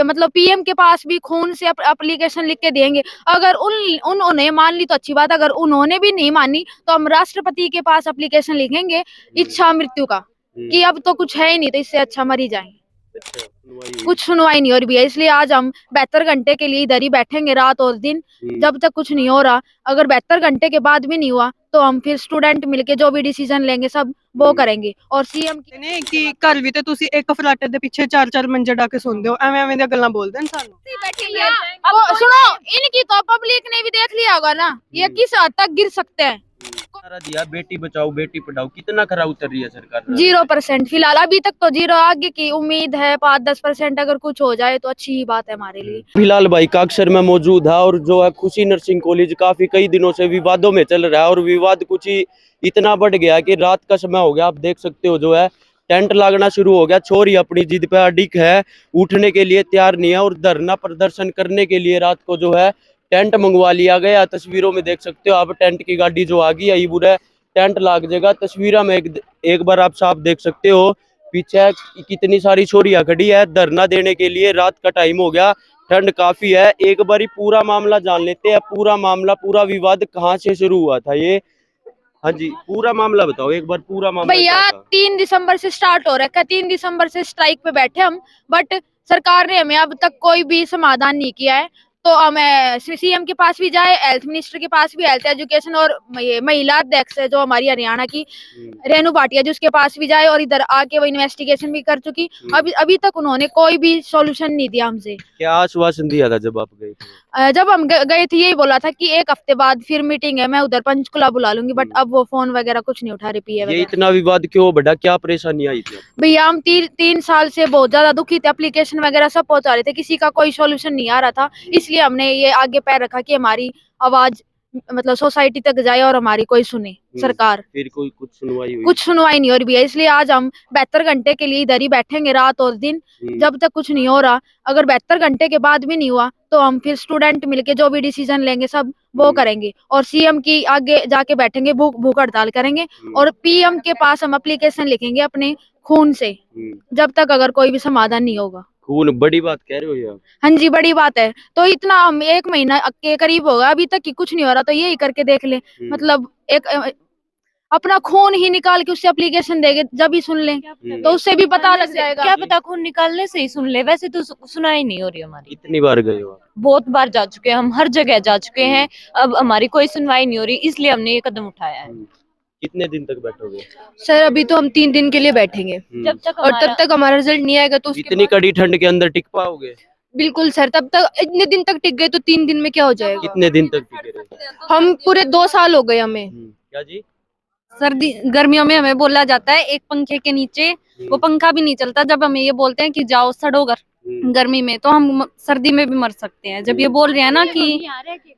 मतलब पीएम के पास भी खून से एप्लीकेशन लिख के देंगे। अगर उन्होंने मान ली तो अच्छी बात, अगर उन्होंने भी नहीं मानी तो हम राष्ट्रपति के पास एप्लीकेशन लिखेंगे इच्छा मृत्यु का, कि अब तो कुछ है ही नहीं तो इससे अच्छा मर ही जाए। कुछ सुनवाई नहीं हो रही है, इसलिए आज हम 72 घंटे के लिए इधर ही बैठेंगे रात और दिन, जब तक कुछ नहीं हो रहा। अगर 72 घंटे के बाद भी नहीं हुआ तो हम फिर स्टूडेंट मिलके जो भी डिसीजन लेंगे सब वो करेंगे। और सीएम ਨੇ ਕਿ ਘਰ ਵੀ ਤੇ ਤੁਸੀਂ ਇੱਕ ਫਲਾਟੇ ਦੇ ਪਿੱਛੇ ਚਾਰ ਚਾਰ ਮੰਜੇ ਡਾ ਕੇ ਸੌਂਦੇ ਹੋ, ਐਵੇਂ ਐਵੇਂ ਦੀਆਂ ਗੱਲਾਂ ਬੋਲਦੇ ਨੇ ਸਾਨੂੰ। अब सुनो, इनकी तो पब्लिक ने भी देख लिया होगा ना ये किस हद तक गिर सकते हैं। दिया बेटी बचाओ बेटी पढ़ाओ, कितना खरा उतर रही है सरकार। 0% फिलहाल अभी तक तो 0, आगे की उम्मीद है 5-10% अगर कुछ हो जाए तो अच्छी ही बात है हमारे लिए। फिलहाल भाई काकसर में मौजूद है और जो है खुशी नर्सिंग कॉलेज काफी कई दिनों से विवादों में चल रहा है और विवाद कुछ ही इतना बढ़ गया कि रात का समय हो गया, आप देख सकते हो जो है टेंट लागना शुरू हो गया। छोरी अपनी जिद पे अडिग है, उठने के लिए तैयार नहीं है और धरना प्रदर्शन करने के लिए रात को जो है टेंट मंगवा लिया गया। तस्वीरों में देख सकते हो आप टेंट की गाड़ी जो आ गई है, बुरा टेंट लाग जाएगा। तस्वीरों में एक बार आप साफ देख सकते हो पीछे कितनी सारी छोरियां खड़ी है धरना देने के लिए। रात का टाइम हो गया, ठंड काफी है। एक बार ही पूरा मामला जान लेते हैं, पूरा मामला पूरा विवाद कहाँ से शुरू हुआ था ये। हाँ जी, पूरा मामला बताओ एक बार, पूरा मामला। भैया 3 दिसंबर से स्टार्ट हो रखा है, 3 दिसंबर से स्ट्राइक पे बैठे हम, बट सरकार ने हमें अब तक कोई भी समाधान नहीं किया है। तो हम सीएम के पास भी जाए, हेल्थ मिनिस्टर के पास भी, हेल्थ एजुकेशन और महिला अध्यक्ष है जो हमारी हरियाणा की रेणु भाटिया जी, उसके पास भी जाए और इधर आके वो इन्वेस्टिगेशन भी कर चुकी। अभी तक उन्होंने कोई भी सॉल्यूशन नहीं दिया हमसे। क्या आश्वासन दिया था जब आप गए थे? जब हम गए थे यही बोला था कि 1 हफ्ते बाद फिर मीटिंग है, मैं उधर पंचकुला बुला लूंगी, बट अब वो फोन वगैरह कुछ नहीं उठा रही। पी ये इतना विवाद क्यों बढ़ा, क्या परेशानी आई थी? भैया हम 3 साल से बहुत ज्यादा दुखी थे, एप्लीकेशन वगैरह सब पहुंचा रहे थे, किसी का कोई सॉल्यूशन नहीं आ रहा था। इसलिए हमने ये आगे पैर रखा कि हमारी आवाज मतलब सोसाइटी तक जाए और हमारी कोई सुने सरकार। फिर कोई कुछ सुनवाई हुई? कुछ सुनवाई नहीं हो रही है, इसलिए आज हम 72 घंटे के लिए इधर ही बैठेंगे रात और दिन, जब तक कुछ नहीं हो रहा। अगर 72 घंटे के बाद भी नहीं हुआ तो हम फिर स्टूडेंट मिलके जो भी डिसीजन लेंगे सब वो करेंगे। और सीएम की आगे जाके बैठेंगे, भूख हड़ताल करेंगे और पीएम के पास हम एप्लीकेशन लिखेंगे अपने खून से, जब तक अगर कोई भी समाधान नहीं होगा। खून बड़ी बात कह रहे हो यार? हाँ जी बड़ी बात है। तो इतना हम 1 महीना के करीब होगा, अभी तक की कुछ नहीं हो रहा, तो यही करके देख ले। मतलब एक अपना खून ही निकाल के उससे एप्लीकेशन देंगे, जब ही सुन ले तो उससे भी पता लग जाएगा। क्या पता खून निकालने से ही सुन ले, वैसे तो सुनाई नहीं हो रही हमारी। कितनी बार गए हो? बहुत बार जा चुके हैं हम, हर जगह जा चुके हैं, अब हमारी कोई सुनवाई नहीं हो रही, इसलिए हमने ये कदम उठाया है। कितने दिन तक बैठोगे? सर अभी तो हम 3 दिन के लिए बैठेंगे, जब तक और तब तक हमारा रिजल्ट नहीं आएगा तो इतनी कड़ी ठंड के अंदर टिक पाओगे? बिल्कुल सर, तब तक इतने दिन तक टिक गए तो 3 दिन में क्या हो जाएगा। कितने दिन तक टिके रहे? हम पूरे 2 साल हो गए हमें। क्या जी? सर्दी गर्मियों में हमें बोला जाता है एक पंखे के नीचे, वो पंखा भी नहीं चलता। जब हमें ये बोलते हैं कि जाओ सड़ो गर्मी में, तो हम सर्दी में भी मर सकते हैं। जब ये बोल रहे हैं ना कि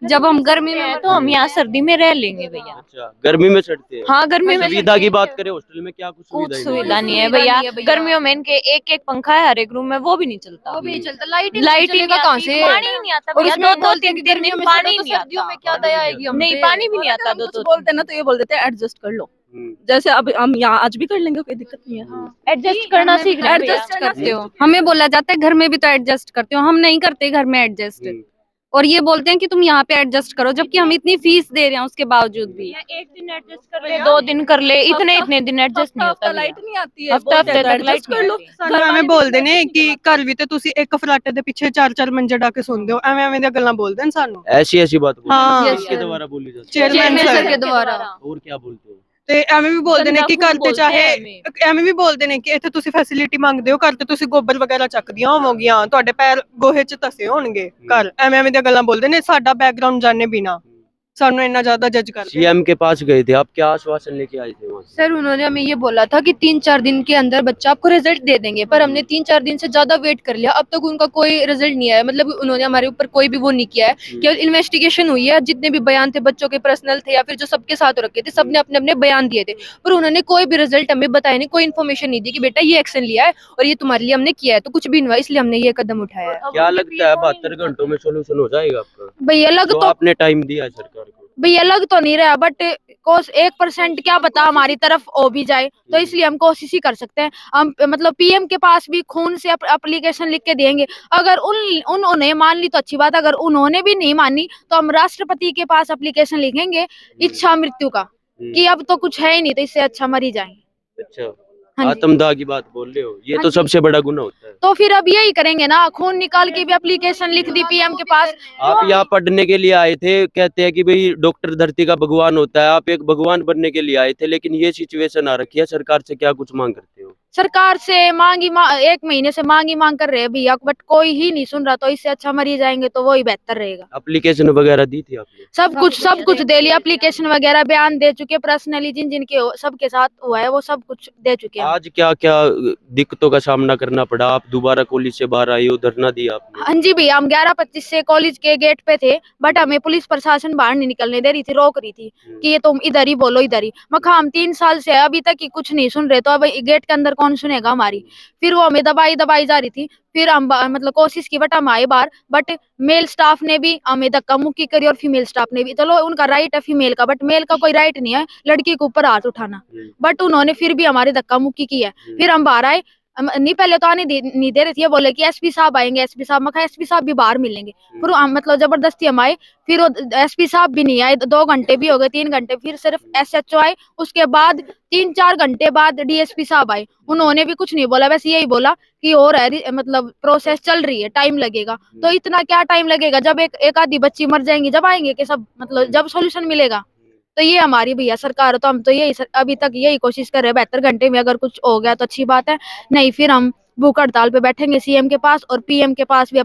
जब हम गर्मी में तो हम यहाँ सर्दी में रह लेंगे भैया। अच्छा, गर्मी में चढ़ते हैं? हाँ गर्मी में। सुविधा की बात करें हॉस्टल में क्या कुछ कुछ सुविधा सुविधा नहीं है भैया। गर्मियों में इनके एक पंखा है हर एक रूम में, वो भी नहीं चलता। लाइट ही कहाँ से, पानी ही नहीं आता भैया। 2-3 दिन पानी नहीं आता। में क्या दया आएगी। नहीं पानी भी नहीं आता। कुछ बोलते ना तो ये बोल देते हैं एडजस्ट कर लो, जैसे अब हम यहाँ आज भी कर लेंगे, कोई दिक्कत नहीं है। एडजस्ट करना सीख रहे हैं। एडजस्ट करते हो, हमें बोला जाता है घर में भी तो एडजस्ट करते हो, हम नहीं करते घर में एडजस्ट। और ये बोलते हैं कि तुम यहाँ पे एडजस्ट करो, जबकि हम इतनी फीस दे रहे हैं उसके बावजूद भी। 1 दिन एडजस्ट कर ले, 2 दिन कर ले, इतने दिन एडजस्ट नहीं होता। लाइट नहीं आती है, हफ्ता तक लाइट कर लो। ਸਾਨੂੰ ਐਵੇਂ ਬੋਲਦੇ ਨੇ ਕਿ ਘਰ ਵੀ ਤੇ ਤੁਸੀਂ ਇੱਕ ਫਲਾਟੇ ਦੇ ਪਿੱਛੇ ਚਾਰ ਚਾਰ ਮੰਜੇ ਡਾ ਕੇ ਸੌਂਦੇ ਹੋ, ਐਵੇਂ ਐਵੇਂ ਦੀਆਂ ਗੱਲਾਂ ਬੋਲਦੇ ਨੇ ਸਾਨੂੰ। ऐसी बात बोलते हाँ। हैं? किसके द्वारा बोली जाती है? चेयरमैन सर के द्वारा। और क्या बोलते हो? ਤੇ ਐਵੇਂ ਵੀ ਬੋਲਦੇ ਨੇ ਕਿ ਘਰ ਤੇ ਚਾਹੇ ਐਵੇਂ ਵੀ ਬੋਲਦੇ ਨੇ ਕਿ ਇੱਥੇ ਤੁਸੀਂ ਫੈਸਿਲਿਟੀ ਮੰਗਦੇ ਹੋ, ਘਰ ਤੇ ਤੁਸੀਂ ਗੋਬਰ ਵਗੈਰਾ ਚੱਕਦੀਆਂ ਹੋਵੋਗੀਆਂ, ਤੁਹਾਡੇ ਪੈਰ ਗੋਹੇ 'ਚ ਧਸੇ ਹੋਣਗੇ ਘਰ, ਐਵੇਂ ਐਵੇਂ ਦੀਆਂ ਗੱਲਾਂ ਬੋਲਦੇ ਨੇ ਸਾਡਾ ਬੈਕਗ੍ਰਾਉਂਡ ਜਾਣੇ ਬਿਨਾ। ਸਾਨੂੰ ਇੰਨਾ ਜ਼ਿਆਦਾ जज करते हैं। सीएम के पास गए थे आप, क्या आश्वासन लेके आए थे वहाँ से? सर उन्होंने हमें ये बोला था कि 3-4 दिन के अंदर बच्चा आपको रिजल्ट दे देंगे, पर हमने 3-4 दिन से ज्यादा वेट कर लिया, अब तक उनका कोई रिजल्ट नहीं आया। मतलब उन्होंने हमारे ऊपर कोई भी वो नहीं किया है, केवल इन्वेस्टिगेशन हुई है। जितने भी बयान थे बच्चों के पर्सनल थे या फिर जो सबके साथ हो रखे थे, सबने अपने अपने बयान दिए थे, पर उन्होंने कोई भी रिजल्ट हमें बताया नहीं, कोई इन्फॉर्मेशन नहीं दी कि बेटा ये एक्शन लिया है और ये तुम्हारे लिए हमने किया है। तो कुछ भी नहीं हुआ, इसलिए हमने ये कदम उठाया है। क्या लगता है 72 घंटों में सोल्यूशन हो जाएगा आपका? भैया लग जो तो आपने टाइम दिया है सरकार को? भैया लग तो नहीं रहा, बट 1% क्या पता हमारी तरफ हो भी जाए, तो इसलिए हम कोशिश ही कर सकते हैं। हम मतलब पीएम के पास भी खून से एप्लीकेशन लिख के देंगे। अगर उन्होंने मान ली तो अच्छी बात, अगर उन्होंने भी नहीं मानी तो हम राष्ट्रपति के पास एप्लीकेशन लिखेंगे इच्छा मृत्यु का, कि अब तो कुछ है ही नहीं, तो इससे अच्छा मर ही जाए। अच्छा, हाँ जी। आत्मदाह की बात बोल रहे हो, ये हाँ तो जी। सबसे बड़ा गुना होता है। तो फिर अब यही करेंगे ना, खून निकाल के भी एप्लीकेशन लिख दी पीएम के पास। आप यहाँ पढ़ने के लिए आए थे, कहते हैं कि भाई डॉक्टर धरती का भगवान होता है, आप एक भगवान बनने के लिए आए थे, लेकिन ये सिचुएशन आ रखी है, सरकार से क्या कुछ मांग करते हो? सरकार से 1 महीने से मांग कर रहे हैं भैया, बट कोई ही नहीं सुन रहा, तो इससे अच्छा मर ही जाएंगे, तो वो ही बेहतर रहेगा। एप्लीकेशन वगैरह दी थी आपने? सब कुछ दे लिया, एप्लीकेशन वगैरह बयान दे चुके, पर्सनली जिन जिनके सबके साथ हुआ है वो सब कुछ दे चुके हैं। आज क्या क्या दिक्कतों का सामना करना पड़ा? आप दोबारा कॉलेज से बाहर आए हो, धरना दिया आपने? हाँ जी भैया, हम 11:25 से कॉलेज के गेट पे थे, बट हमें पुलिस प्रशासन बाहर नहीं निकलने दे रही थी, रोक रही थी कि ये तुम इधर ही बोलो, इधर ही। मखा हम 3 साल से अभी तक ही कुछ नहीं सुन रहे, तो अब गेट के अंदर कौन सुनेगा हमारी। फिर वो हमें दबाई जा रही थी, फिर हम मतलब कोशिश की, बट हम आए बाहर, बट मेल स्टाफ ने भी हमें धक्का मुक्की करी और फीमेल स्टाफ ने भी। चलो उनका राइट है फीमेल का, बट मेल का कोई राइट नहीं है लड़की के ऊपर हाथ उठाना, बट उन्होंने फिर भी हमारे धक्का मुक्की की है। फिर हम बाहर आए, नहीं पहले तो आने नहीं दे रही थी, बोले कि एसपी साहब आएंगे, एसपी साहब। मैं एसपी साहब भी बाहर मिलेंगे, फिर मतलब जबरदस्ती हम आए, फिर वो एसपी साहब भी नहीं आए, 2 घंटे भी हो गए, 3 घंटे, फिर सिर्फ एसएचओ आए, उसके बाद 3-4 घंटे बाद डीएसपी साहब आए, उन्होंने भी कुछ नहीं बोला, बस यही बोला कि और है मतलब प्रोसेस चल रही है, टाइम लगेगा। तो इतना क्या टाइम लगेगा, जब एक आधी बच्ची मर जाएंगी जब आएंगे कि सब, मतलब जब सोल्यूशन मिलेगा। तो ये हमारी भैया सरकार, तो हम तो यही अभी तक यही कोशिश कर रहे हैं, 72 घंटे में अगर कुछ हो गया तो अच्छी बात है, नहीं फिर हम भूख हड़ताल पे बैठेंगे सीएम के पास और पीएम के पास भी।